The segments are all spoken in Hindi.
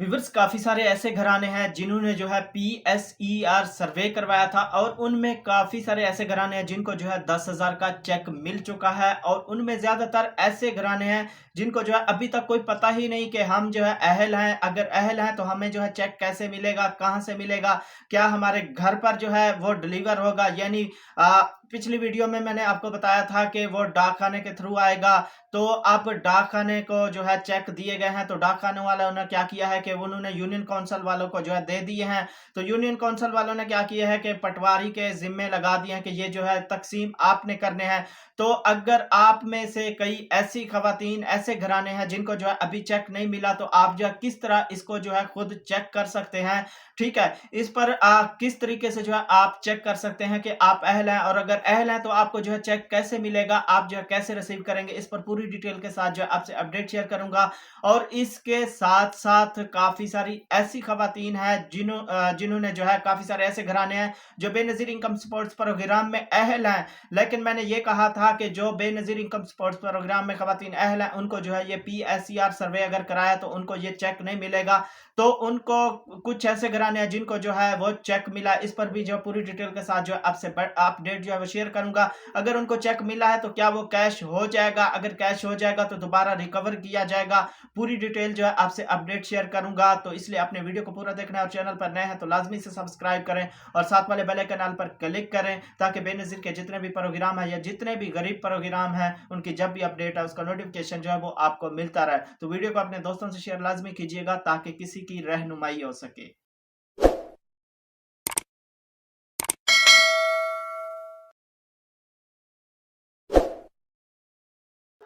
व्यूअर्स काफ़ी सारे ऐसे घराने हैं जिन्होंने जो है पीएसईआर सर्वे करवाया था और उनमें काफ़ी सारे ऐसे घराने हैं जिनको जो है 10,000 का चेक मिल चुका है और उनमें ज़्यादातर ऐसे घराने हैं जिनको जो है अभी तक कोई पता ही नहीं कि हम जो है अहल हैं। अगर अहल हैं तो हमें जो है चेक कैसे मिलेगा, कहाँ से मिलेगा, क्या हमारे घर पर जो है वो डिलीवर होगा। यानी पिछली वीडियो में मैंने आपको बताया था कि वो डाकखाने के थ्रू आएगा। तो अब डाकखाने को जो है चेक दिए गए हैं, तो डाकखाने वालों ने क्या किया है कि उन्होंने यूनियन काउंसिल वालों को जो है दे दिए हैं। तो यूनियन काउंसिल वालों ने क्या किया है कि पटवारी के जिम्मे लगा दिए हैं कि ये जो है तकसीम आपने करने हैं। तो अगर आप में से कई ऐसी खवातीन, ऐसे घराने हैं जिनको जो है अभी चेक नहीं मिला, तो आप जो है किस तरह इसको जो है खुद चेक कर सकते हैं। ठीक है, इस पर किस तरीके से जो है आप चेक कर सकते हैं कि आप अहल हैं, और अगर अहल हैं तो आपको जो है चेक कैसे मिलेगा, आप जो है कैसे रिसीव करेंगे, इस पर पूरी डिटेल के साथ जो है आपसे अपडेट शेयर करूंगा। और इसके साथ साथ काफी सारी ऐसी खवातीन हैं जिन्होंने जो है काफी सारे ऐसे घराने हैं जो बेनजीर इनकम सपोर्ट प्रोग्राम में अहल हैं। लेकिन मैंने ये कहा था कि जो बेनजीर इनकम सपोर्ट प्रोग्राम में खवातीन अहल हैं उनको जो है ये पीएसईआर सर्वे अगर कराया तो उनको ये चेक नहीं मिलेगा। तो उनको कुछ ऐसे घराने हैं जिनको जो है वो चेक मिला, इस पर भी जो पूरी डिटेल के साथ जो है आपसे अपडेट जो है वो शेयर करूंगा। अगर उनको चेक मिला है तो क्या वो कैश हो जाएगा, अगर कैश हो जाएगा तो दोबारा रिकवर किया जाएगा, पूरी डिटेल जो है आपसे अपडेट शेयर करूंगा। तो इसलिए अपने वीडियो को पूरा देखना है और चैनल पर नए हैं तो लाजमी से सब्सक्राइब करें और साथ वाले बेल आइकन पर क्लिक करें ताकि बेनजीर के जितने भी प्रोग्राम है या जितने भी गरीब प्रोग्राम है उनकी जब भी अपडेट है उसका नोटिफिकेशन जो है वो आपको मिलता रहे। तो वीडियो को अपने दोस्तों से शेयर लाजमी कीजिएगा ताकि किसी की रहनुमाई हो सके।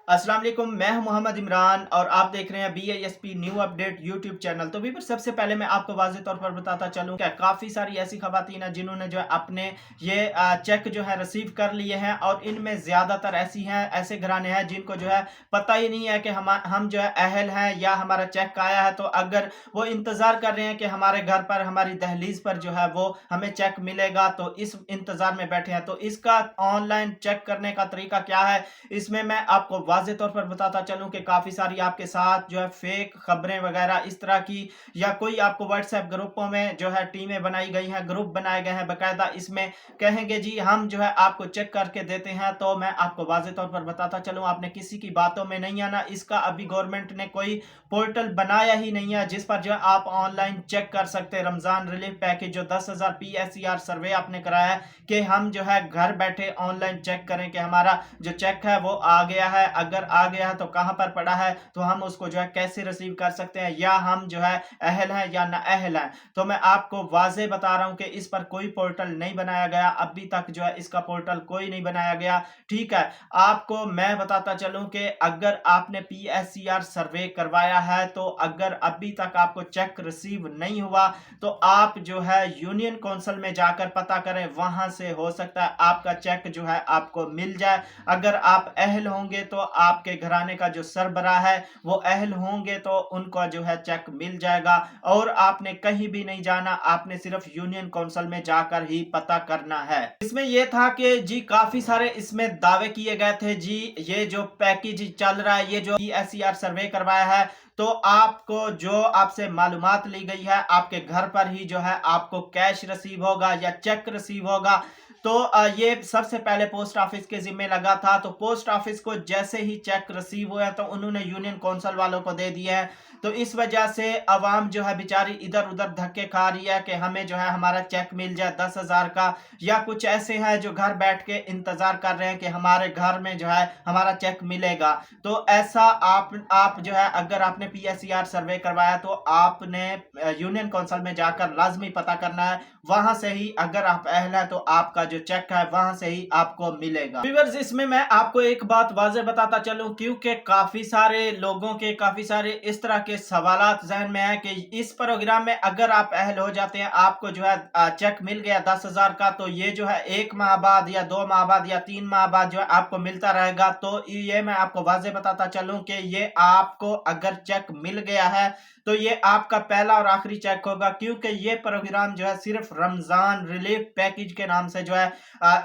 अस्सलाम वालेकुम, मैं हूं मोहम्मद इमरान और आप देख रहे हैं बीएएसपी न्यू अपडेट यूट्यूब चैनल। तो भी सबसे पहले मैं आपको वाज़ेह तौर पर बताता चलूं कि काफ़ी सारी ऐसी खवातीन हैं जिन्होंने जो है अपने ये चेक जो है रिसीव कर लिए हैं और इनमें ज़्यादातर ऐसी हैं, ऐसे घराने हैं जिनको जो है पता ही नहीं है कि हम जो है अहल हैं या हमारा चेक आया है। तो अगर वो इंतज़ार कर रहे हैं कि हमारे घर पर, हमारी दहलीज पर जो है वो हमें चेक मिलेगा, तो इस इंतज़ार में बैठे हैं। तो इसका ऑनलाइन चेक करने का तरीका क्या है, इसमें मैं आपको वाज़ेह तौर पर बताता चलूं कि काफ़ी सारी आपके साथ जो है फेक खबरें वगैरह इस तरह की, या कोई आपको व्हाट्सएप ग्रुपों में जो है टीमें बनाई गई हैं, ग्रुप बनाए गए हैं बाकायदा, इसमें कहेंगे जी हम जो है आपको चेक करके देते हैं। तो मैं आपको वाज़ेह तौर पर बताता चलूं, आपने किसी की बातों में नहीं आना। इसका अभी गवर्नमेंट ने कोई पोर्टल बनाया ही नहीं है जिस पर जो है आप ऑनलाइन चेक कर सकते हैं। रमजान रिलीफ पैकेज जो 10,000 पीएसईआर सर्वे आपने कराया है कि हम जो है घर बैठे ऑनलाइन चेक करें कि हमारा जो चेक है वो आ गया है, अगर आ गया है तो कहां पर पड़ा है, तो हम उसको जो है कैसे रिसीव कर सकते हैं, या हम जो है अहल हैं या ना अहल हैं। तो मैं आपको वाज़ेह बता रहा हूं कि इस पर कोई पोर्टल नहीं बनाया गया, अभी तक जो है इसका पोर्टल कोई नहीं बनाया गया। ठीक है, आपको मैं बताता चलूं कि अगर आपने पीएसईआर सर्वे करवाया है तो अगर अभी तक आपको चेक रिसीव नहीं हुआ तो आप जो है यूनियन काउंसिल में जाकर पता करें, वहां से हो सकता है आपका चेक जो है आपको मिल जाए। अगर आप अहल होंगे तो आपके घराने का जो सरबराह है वो अहल होंगे तो उनको जो है चेक मिल जाएगा। और आपने कहीं भी नहीं जाना, आपने सिर्फ यूनियन काउंसिल में जाकर ही पता करना है। इसमें यह था कि जी काफी सारे इसमें दावे किए गए थे जी ये जो पैकेज चल रहा है, ये जो पीएसईआर सर्वे करवाया है, तो आपको जो आपसे मालूमात ली गई है आपके घर पर ही जो है आपको कैश रिसीव होगा या चेक रिसीव होगा। तो ये सबसे पहले पोस्ट ऑफिस के जिम्मे लगा था। तो पोस्ट ऑफिस को जैसे ही चेक रिसीव हुआ तो उन्होंने यूनियन काउंसिल वालों को दे दिया है। तो इस वजह से अवाम जो है बेचारी इधर उधर धक्के खा रही है कि हमें जो है हमारा चेक मिल जाए 10,000 का, या कुछ ऐसे हैं जो घर बैठ के इंतजार कर रहे हैं कि हमारे घर में जो है हमारा चेक मिलेगा। तो ऐसा आप जो है अगर आपने पीएसईआर सर्वे करवाया तो आपने यूनियन काउंसिल में जाकर लाजमी पता करना है, वहां से ही अगर आप अहल है तो आपका जो चेक है वहां से ही आपको मिलेगा। व्यूअर्स, इसमें मैं आपको एक बात वाज़ेह बताता चलूं, क्योंकि काफी सारे लोगों के काफी सारे इस तरह के सवालात जहन में है कि इस प्रोग्राम में अगर आप अहल हो जाते हैं, आपको जो है चेक मिल गया 10,000 का, तो ये जो है 1 माह बाद या 2 माह बाद या 3 माह बाद जो है आपको मिलता रहेगा। तो ये मैं आपको वाज़ेह बताता चलूं कि ये आपको अगर चेक मिल गया है तो ये आपका पहला और आखिरी चेक होगा, क्योंकि ये प्रोग्राम जो है सिर्फ रमजान रिलीफ पैकेज के नाम से जो है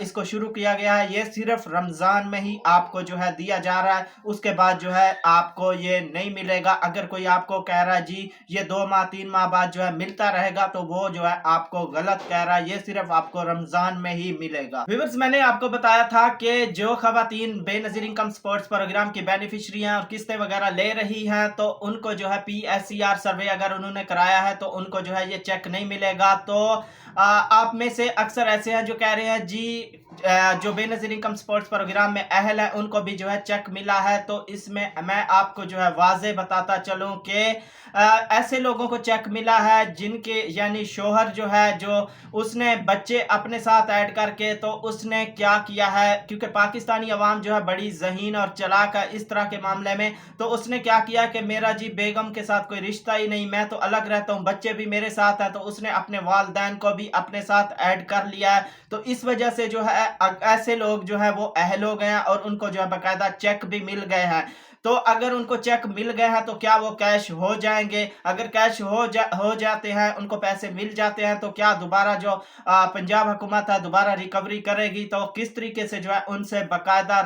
इसको शुरू किया गया है। ये सिर्फ रमजान में ही आपको जो है दिया जा रहा है, उसके बाद जो है आपको ये नहीं मिलेगा। अगर कोई आपको कह रहा है जी ये 2 माह 3 माह बाद जो है मिलता रहेगा, तो वो जो है आपको गलत कह रहा है, ये सिर्फ आपको रमजान में ही मिलेगा। व्यूअर्स, मैंने आपको बताया था कि जो खवातीन बेनजीर इनकम सपोर्ट्स प्रोग्राम की बेनिफिशियरी हैं और किस्तें वगैरह ले रही हैं, तो उनको जो है PSER सर्वे अगर उन्होंने कराया है तो उनको जो है ये चेक नहीं मिलेगा। तो आप में से अक्सर ऐसे हैं जो कह रहे हैं जी जो बेनजीर इनकम सपोर्ट्स प्रोग्राम में अहल है उनको भी जो है चेक मिला है। तो इसमें मैं आपको जो है वाज़े बताता चलूं कि ऐसे लोगों को चेक मिला है जिनके यानी शोहर जो है जो उसने बच्चे अपने साथ ऐड करके, तो उसने क्या किया है, क्योंकि पाकिस्तानी अवाम जो है बड़ी ज़हीन और चालाक है इस तरह के मामले में, तो उसने क्या किया कि मेरा जी बेगम के साथ कोई रिश्ता ही नहीं, मैं तो अलग रहता हूँ, बच्चे भी मेरे साथ हैं, तो उसने अपने वालिदैन को भी अपने साथ ऐड कर लिया है। तो इस वजह से जो है ऐसे लोग जो है वो अहल हो गए हैं और उनको जो है बाकायदा चेक भी मिल गए हैं। तो अगर उनको चेक मिल गए हैं तो क्या वो कैश हो जाएंगे? अगर कैश हो जाते हैं, उनको पैसे मिल जाते हैं, तो क्या दोबारा जो पंजाब हुकूमत है दोबारा रिकवरी करेगी? तो किस तरीके से जो है उनसे बाकायदा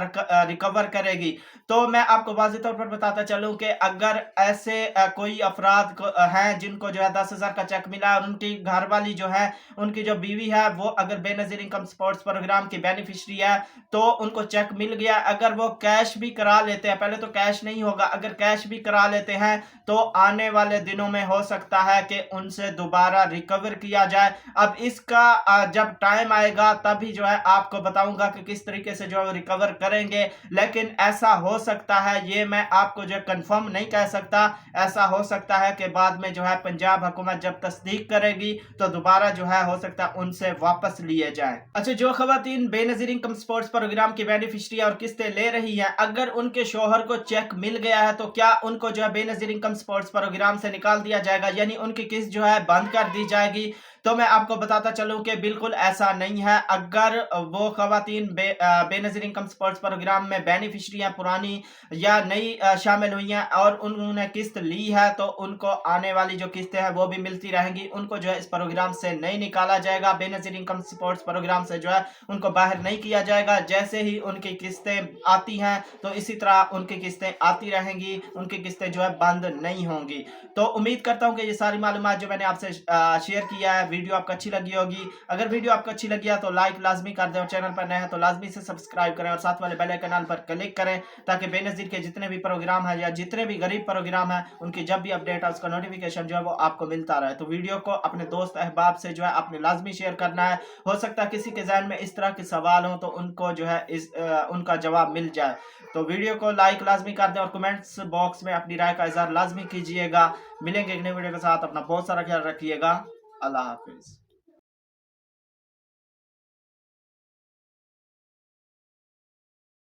रिकवर करेगी? तो मैं आपको वाज़ेह तौर पर बताता चलूं कि अगर ऐसे कोई अफराद हैं जिनको जो है 10,000 का चेक मिला और उनकी घरवाली जो है, उनकी जो बीवी है वो अगर बेनजीर इनकम सपोर्ट्स प्रोग्राम की बेनिफिशियरी है, तो उनको चेक मिल गया। अगर वो कैश भी करा लेते हैं, पहले तो कैश नहीं होगा, अगर कैश भी करा लेते हैं तो आने वाले दिनों में हो सकता है कि उनसे दोबारा रिकवर किया जाए। अब इसका जब टाइम आएगा तभी जो है आपको बताऊंगा कि किस तरीके से जो है रिकवर करेंगे, लेकिन ऐसा हो सकता है, ये मैं आपको जो कंफर्म नहीं कह सकता, ऐसा हो सकता है कि बाद में जो है पंजाब हुकूमत जब तस्दीक करेगी तो दोबारा जो है हो सकता है उनसे वापस लिए जाए। अच्छा, जो खवातीन बेनजीर इनकम सपोर्ट्स प्रोग्राम की बेनिफिशियरी और किस्तें ले रही हैं, अगर उनके शोहर को चेक मिल गया है तो क्या उनको जो है बेनजीर इनकम सपोर्ट्स प्रोग्राम से निकाल दिया जाएगा, यानी उनकी किस्त जो है बंद कर दी जाएगी? तो मैं आपको बताता चलूं कि बिल्कुल ऐसा नहीं है। अगर वो खवातीन बेनजीर इनकम सपोर्ट्स प्रोग्राम में बेनिफिशियरी हैं, पुरानी या नई शामिल हुई हैं और उन्होंने किस्त ली है, तो उनको आने वाली जो किस्तें हैं वो भी मिलती रहेंगी, उनको जो है इस प्रोग्राम से नहीं निकाला जाएगा, बेनजीर इनकम सपोर्ट्स प्रोग्राम से जो है उनको बाहर नहीं किया जाएगा। जैसे ही उनकी किस्तें आती हैं तो इसी तरह उनकी किस्तें आती रहेंगी, उनकी किस्तें जो है बंद नहीं होंगी। तो उम्मीद करता हूं कि ये सारी मालूमात जो मैंने आपसे शेयर किया है, वीडियो आपको अच्छी लगी होगी। अगर वीडियो आपको अच्छी लगी है तो लाइक लाजमी कर दें और चैनल पर नए हैं तो लाजमी से सब्सक्राइब करें और साथ वाले बेल आइकन पर क्लिक करें, ताकि बेनजीर के जितने भी प्रोग्राम है या जितने भी गरीब प्रोग्राम है उनकी जब भी अपडेट है उसका नोटिफिकेशन जो है वो आपको मिलता रहे। तो वीडियो को अपने दोस्त अहबाब से जो है आपने लाजमी शेयर करना है। हो सकता है किसी के जहन में इस तरह के सवाल हो तो उनको जो है उनका जवाब मिल जाए। तो वीडियो को लाइक लाजमी कर दें और कमेंट्स बॉक्स में अपनी राय का इजहार लाजमी कीजिएगा। मिलेंगे एक नई वीडियो के साथ, अपना बहुत सारा ख्याल रखिएगा। अल्लाह हाफिज।